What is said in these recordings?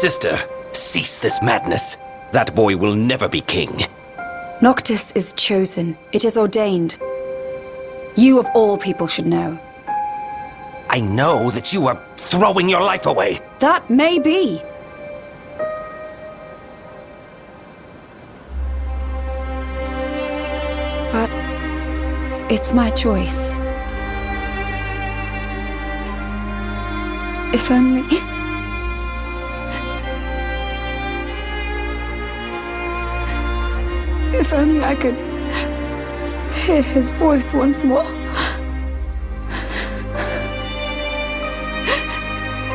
sister, cease this madness. That boy will never be king. Noctis is chosen. It is ordained. You of all people should know. I know that you are throwing your life away. That may be. But it's my choice. If only... If only I could hear his voice once more.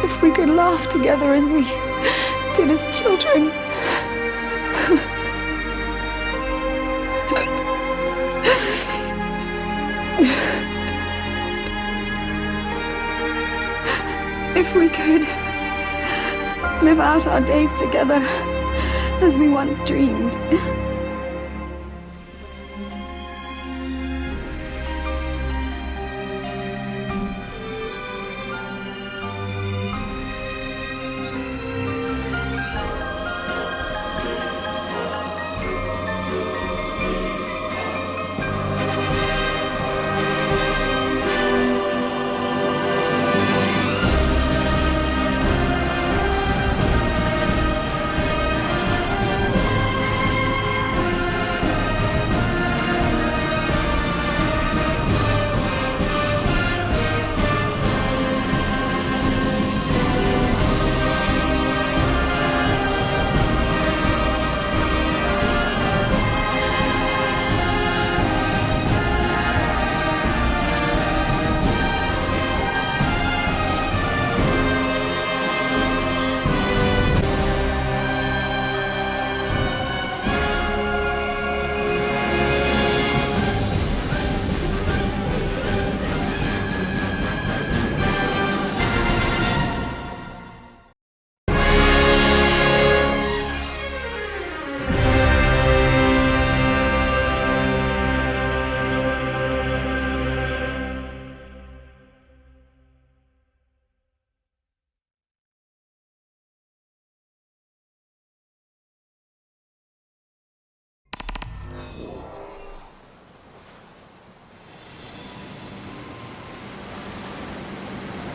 If we could laugh together as we did as children. If we could live out our days together as we once dreamed.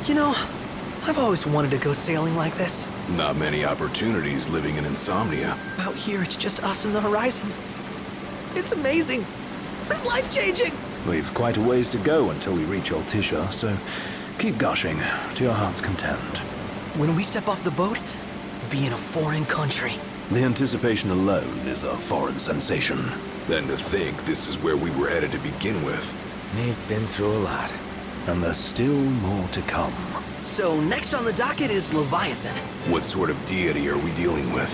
You know, I've always wanted to go sailing like this. Not many opportunities living in Insomnia. Out here, it's just us and the horizon. It's amazing. It's life-changing. We've quite a ways to go until we reach Altissia, so keep gushing to your heart's content. When we step off the boat, we'll be in a foreign country. The anticipation alone is a foreign sensation. Then to think this is where we were headed to begin with. We've been through a lot. And there's still more to come. So next on the docket is Leviathan. What sort of deity are we dealing with?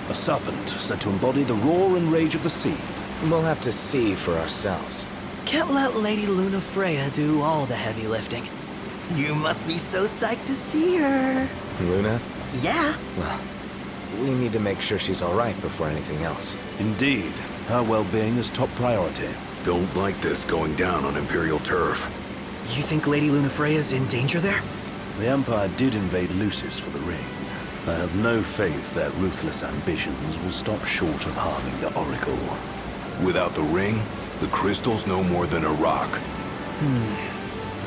A serpent said to embody the roar and rage of the sea. We'll have to see for ourselves. Can't let Lady Lunafreya do all the heavy lifting. You must be so psyched to see her. Luna? Yeah. Well, we need to make sure she's all right before anything else. Indeed. Her well-being is top priority. Don't like this going down on Imperial turf. You think Lady Lunafreya's in danger there? The Empire did invade Lucis for the ring. I have no faith their ruthless ambitions will stop short of harming the Oracle. Without the ring, the crystal's no more than a rock.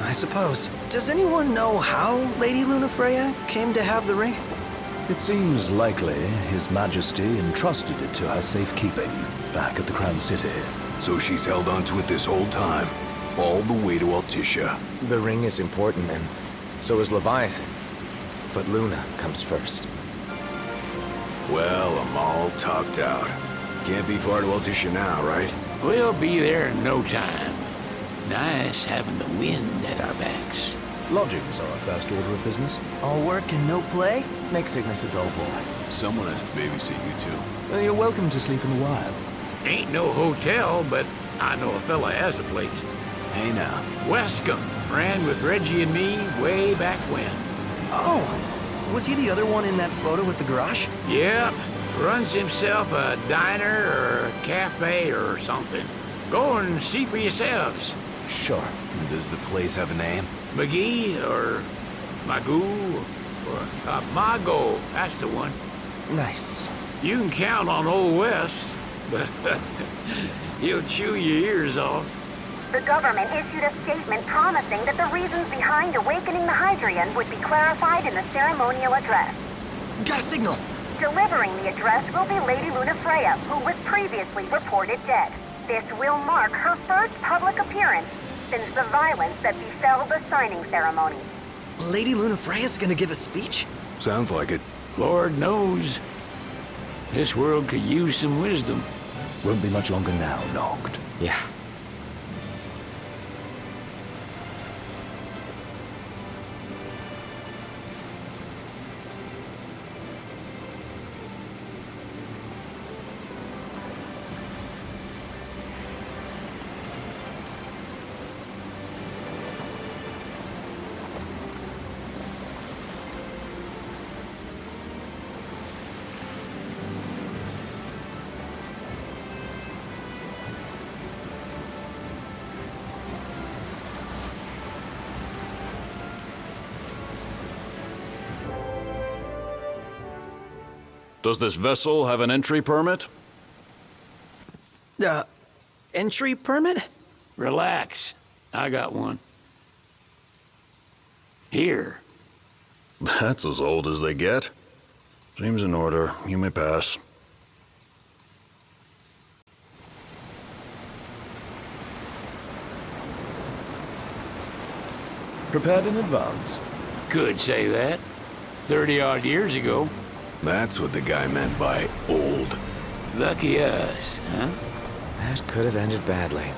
I suppose. Does anyone know how Lady Lunafreya came to have the ring? It seems likely His Majesty entrusted it to her safekeeping back at the Crown City. So she's held onto it this whole time, all the way to Altissia. The ring is important, and so is Leviathan. But Luna comes first. Well, I'm all talked out. Can't be far to Altissia now, right? We'll be there in no time. Nice having the wind at our backs. Lodgings are our first order of business. All work and no play? Make Cygnus a dull boy. Someone has to babysit you two. You're welcome to sleep in the wild. Ain't no hotel, but I know a fella has a place. Hey now. Wescombe ran with Reggie and me way back when. Oh, was he the other one in that photo with the garage? Yep, runs himself a diner or a cafe or something. Go and see for yourselves. Sure. Does the place have a name? McGee or Magoo, Or Mago, that's the one. Nice. You can count on Old West, but he'll chew your ears off. The government issued a statement promising that the reasons behind awakening the Hydrian would be clarified in the ceremonial address. Got a signal. Delivering the address will be Lady Lunafreya, who was previously reported dead. This will mark her first public appearance since the violence that befell the signing ceremony. Lady Lunafreya's gonna give a speech? Sounds like it. Lord knows. This world could use some wisdom. Won't be much longer now, Noct. Yeah. Does this vessel have an entry permit? Entry permit? Relax. I got one. Here. That's as old as they get. Seems in order. You may pass. Prepared in advance. Could say that. 30-odd years ago. That's what the guy meant by old. Lucky us, huh? That could have ended badly.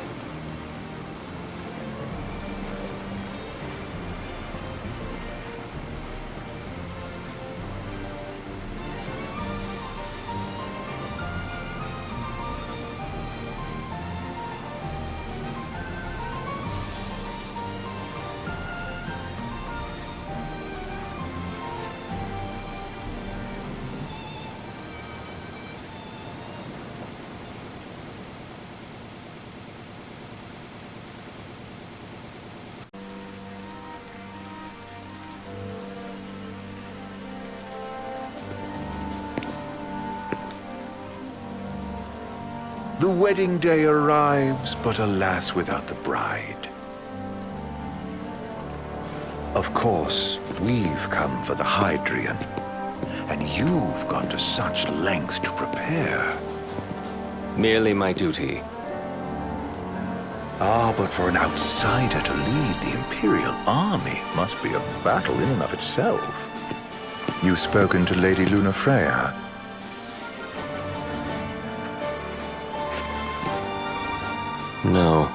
The wedding day arrives, but alas, without the bride. Of course, we've come for the Hydrian, and you've gone to such lengths to prepare. Merely my duty. Ah, but for an outsider to lead the Imperial army must be a battle in and of itself. You've spoken to Lady Lunafreya. No.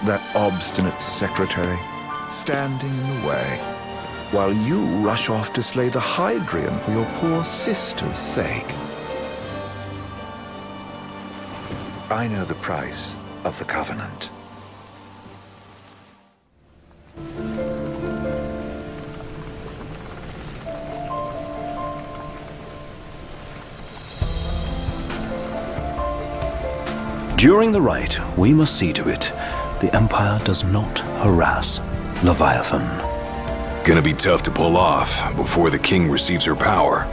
That obstinate secretary, standing in the way, while you rush off to slay the Hydrian for your poor sister's sake. I know the price of the Covenant. During the rite, we must see to it the Empire does not harass Leviathan. Gonna be tough to pull off before the king receives her power.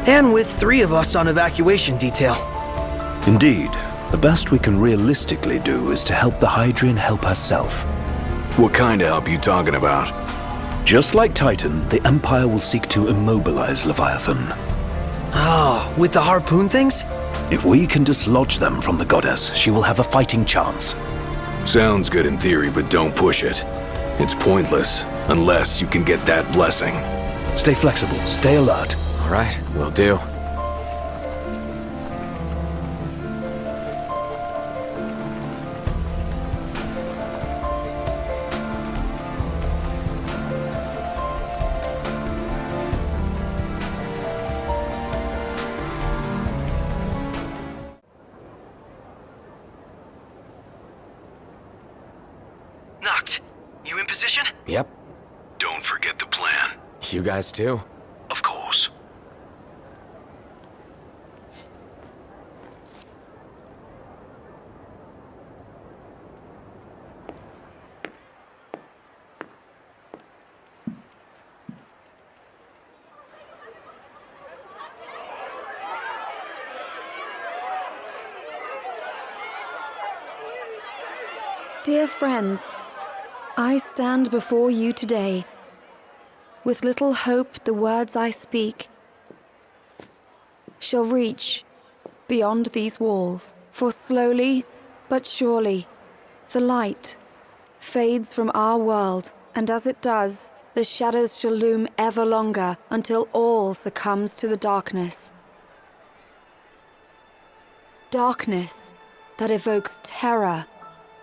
And with 3 of us on evacuation detail. Indeed, the best we can realistically do is to help the Hydrian help herself. What kind of help you talking about? Just like Titan, the Empire will seek to immobilize Leviathan. Ah, with the harpoon things? If we can dislodge them from the goddess, she will have a fighting chance. Sounds good in theory, but don't push it. It's pointless, unless you can get that blessing. Stay flexible, stay alert. All right, will do. Noct, you in position? Yep. Don't forget the plan. You guys too? Of course. Dear friends, I stand before you today. With little hope the words I speak shall reach beyond these walls. For slowly but surely, the light fades from our world, and as it does, the shadows shall loom ever longer until all succumbs to the darkness. Darkness that evokes terror,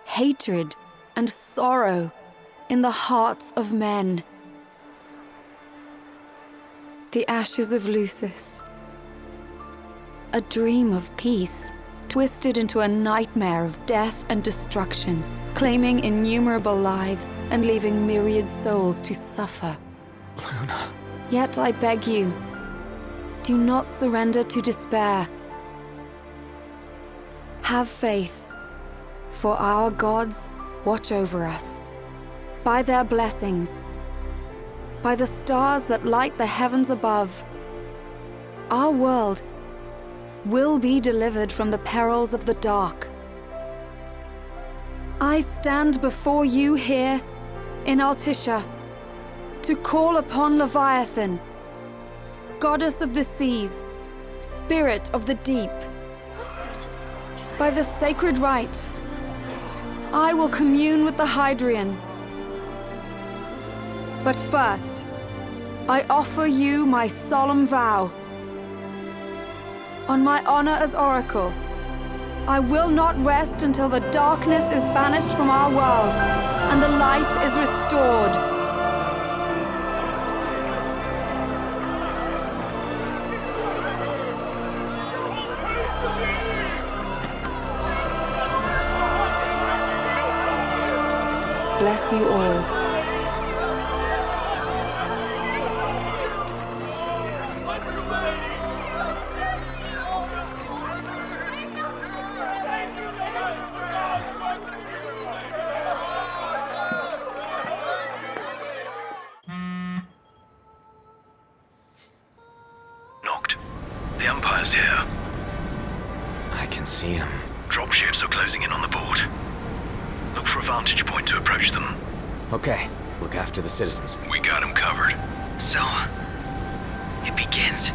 hatred, and sorrow in the hearts of men. The ashes of Lucis. A dream of peace, twisted into a nightmare of death and destruction, claiming innumerable lives and leaving myriad souls to suffer. Luna. Yet I beg you, do not surrender to despair. Have faith, for our gods watch over us. By their blessings, by the stars that light the heavens above, our world will be delivered from the perils of the dark. I stand before you here in Altissia to call upon Leviathan, goddess of the seas, spirit of the deep. By the sacred rite, I will commune with the Hydrian. But first, I offer you my solemn vow. On my honor as Oracle, I will not rest until the darkness is banished from our world and the light is restored. Bless you all. The Empire's here. I can see him. Dropships are closing in on the port. Look for a vantage point to approach them. Okay, look after the citizens. We got them covered. So, it begins.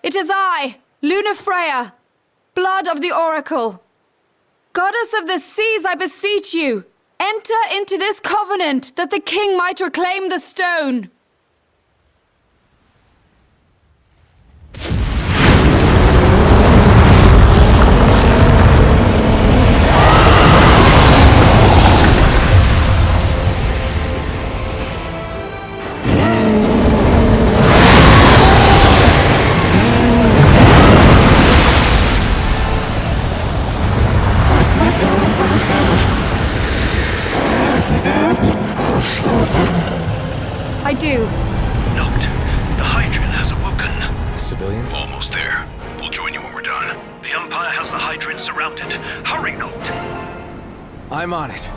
It is I, Lunafreya, blood of the Oracle. Goddess of the seas, I beseech you, enter into this covenant that the king might reclaim the stone. I do. Noct, the Hydrian has awoken. The civilians? Almost there. We'll join you when we're done. The Empire has the Hydrian surrounded. Hurry, Noct! I'm on it.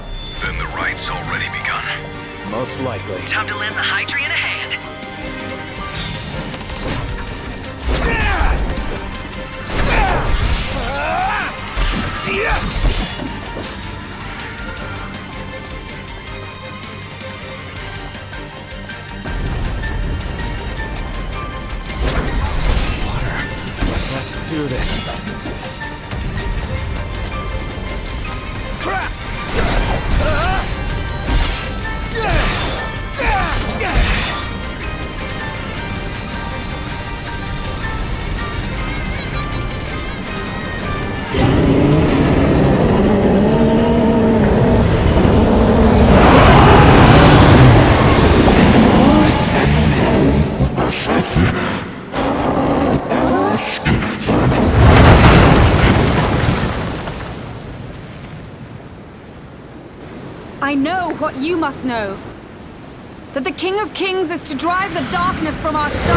Then the rite's already begun. Most likely. Time to lend the Hydrian a hand. Let's do this. Crap! I know what you must know. That the King of Kings is to drive the darkness from our star.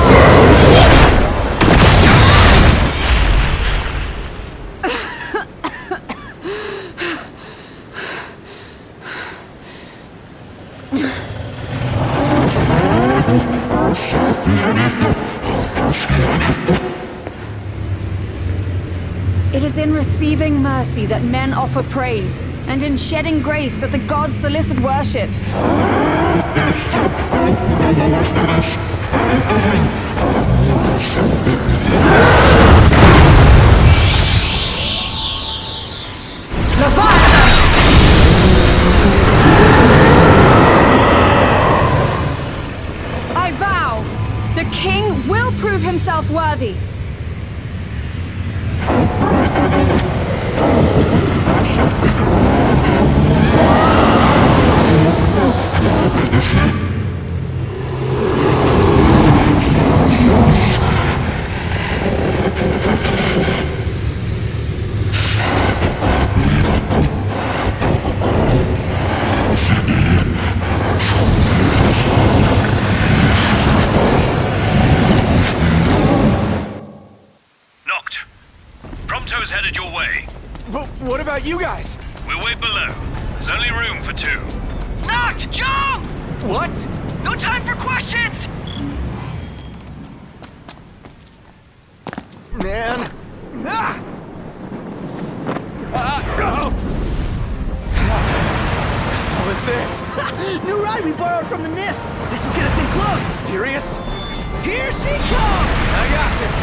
It is in receiving mercy that men offer praise, and in shedding grace that the gods solicit worship. Leviathan! I vow, the king will prove himself worthy. Noct. Prompto's headed your way. But what about you guys? We'll wait below. There's only room for two. Noct, jump! What? No time for questions! Man. Ah! What was this? New ride we borrowed from the Nifs. This will get us in close. Serious? Here she comes! I got this.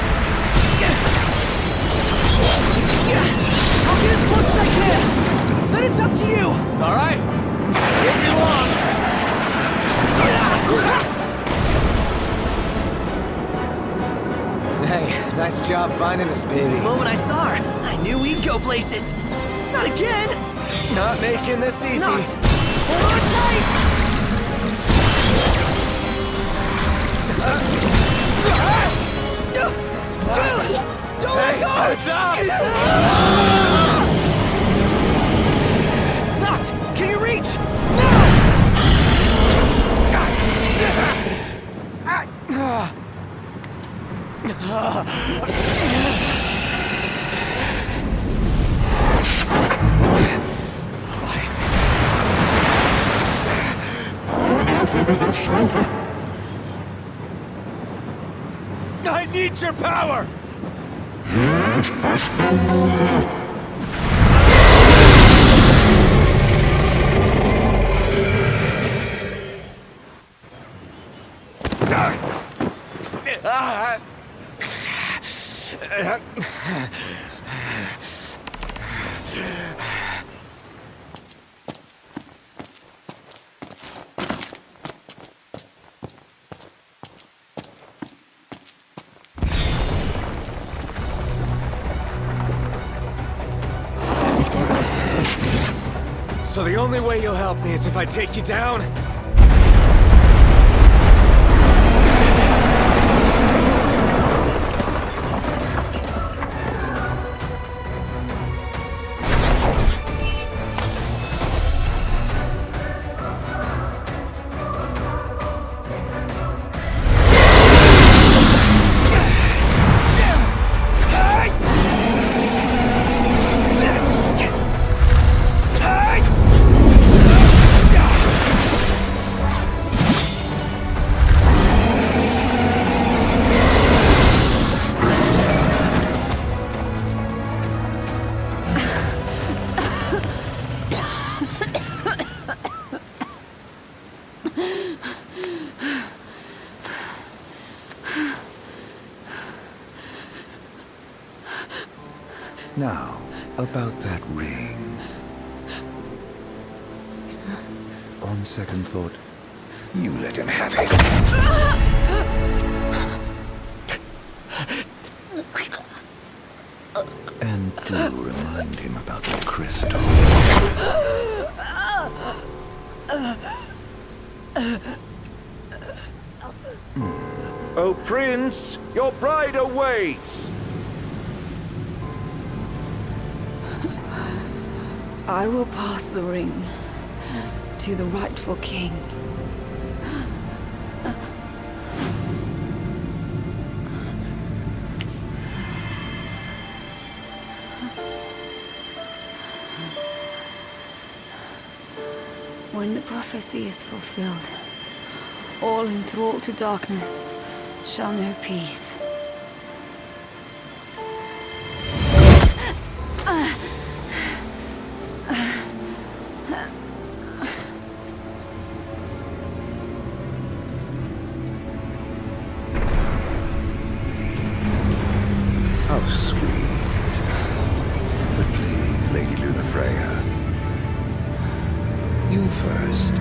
I'll get as close as I can. But it's up to you. All right. Won't be long. Hey, nice job finding this baby. The moment I saw her, I knew we'd go places. Not again! Not making this easy. Not! Hold on tight! Don't let go! It's up! Noct! Can you reach? I need your power! So the only way you'll help me is if I take you down? Now, about that ring. On second thought, you let him have it. And do remind him about the crystal. Oh, Prince, your bride awaits! I will pass the ring, to the rightful king. When the prophecy is fulfilled, all enthralled to darkness shall know peace. How sweet. But please, Lady Lunafreya, you first.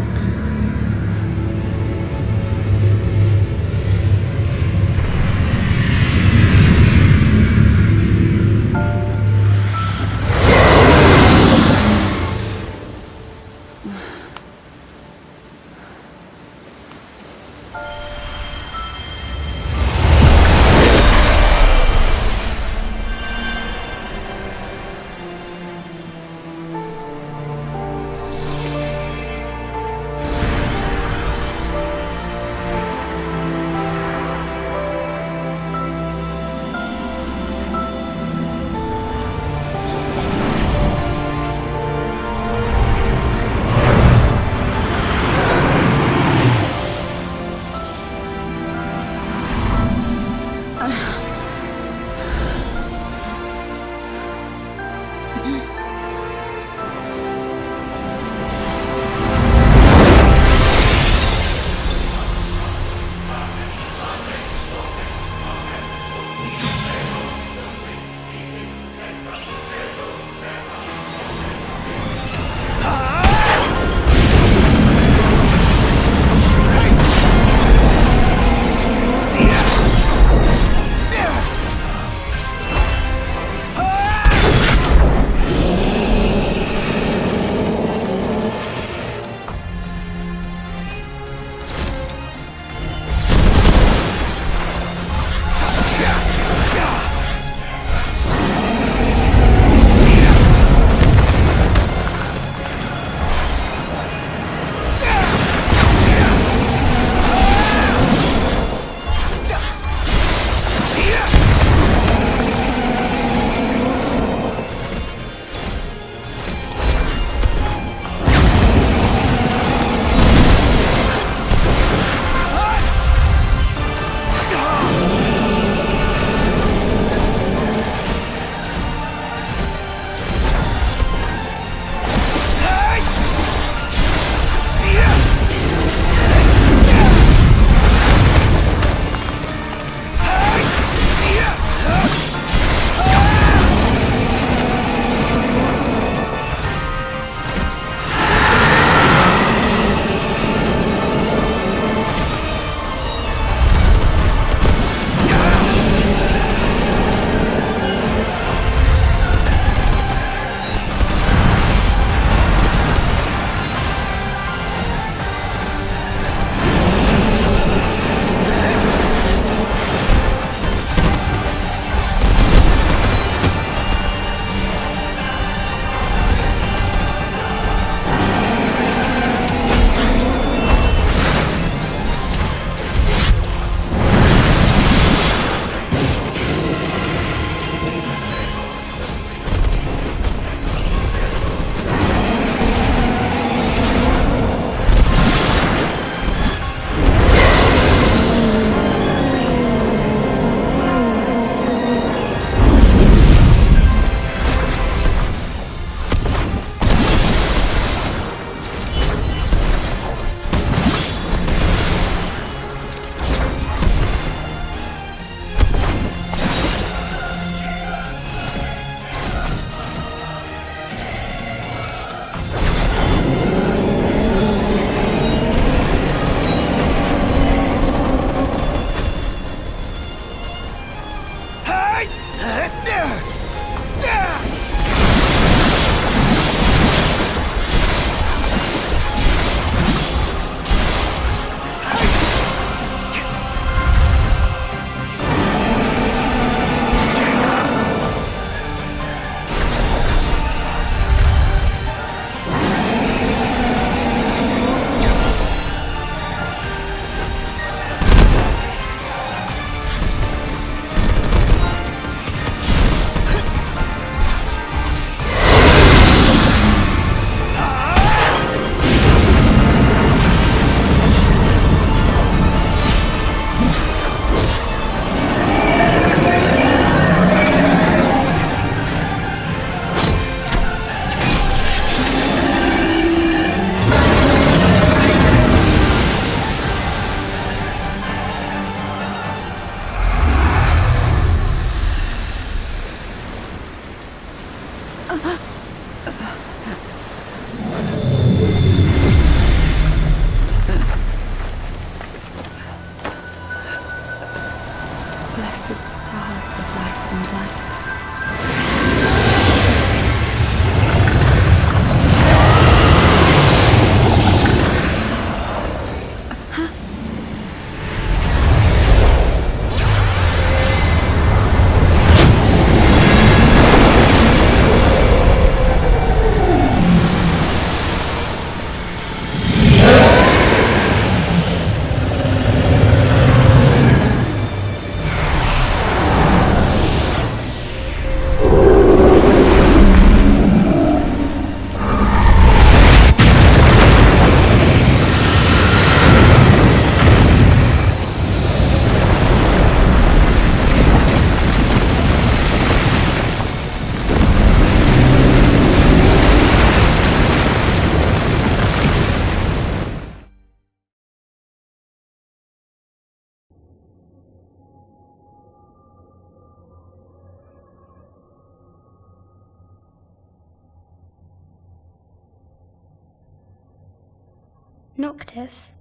Noctis?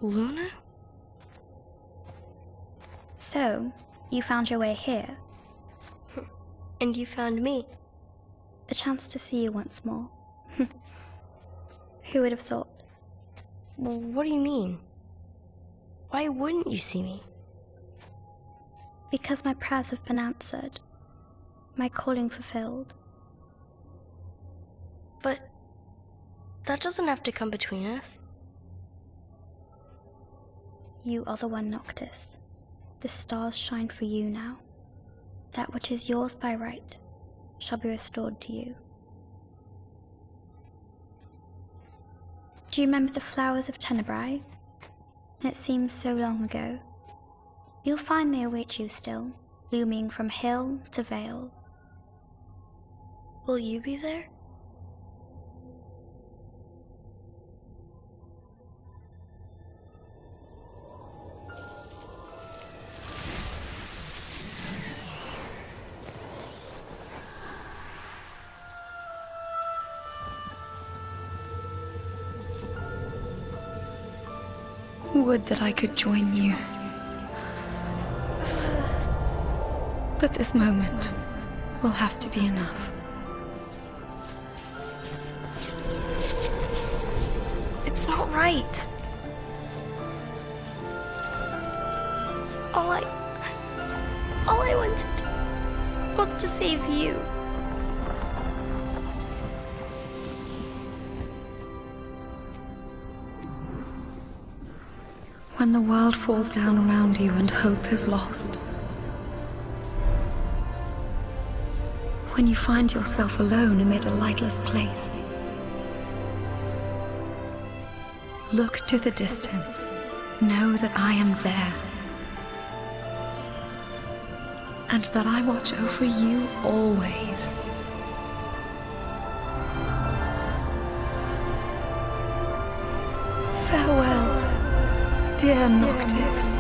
Luna? So, you found your way here. And you found me. A chance to see you once more. Who would have thought? Well, what do you mean? Why wouldn't you see me? Because my prayers have been answered. My calling fulfilled. But that doesn't have to come between us. You are the one, Noctis. The stars shine for you now. That which is yours by right shall be restored to you. Do you remember the flowers of Tenebrae? It seems so long ago. You'll find they await you still, looming from hill to vale. Will you be there? Would that I could join you. But this moment will have to be enough. It's not right. All I wanted was to save you. When the world falls down around you and hope is lost. When you find yourself alone amid a lightless place. Look to the distance. Know that I am there. And that I watch over you always. Farewell, dear Noctis.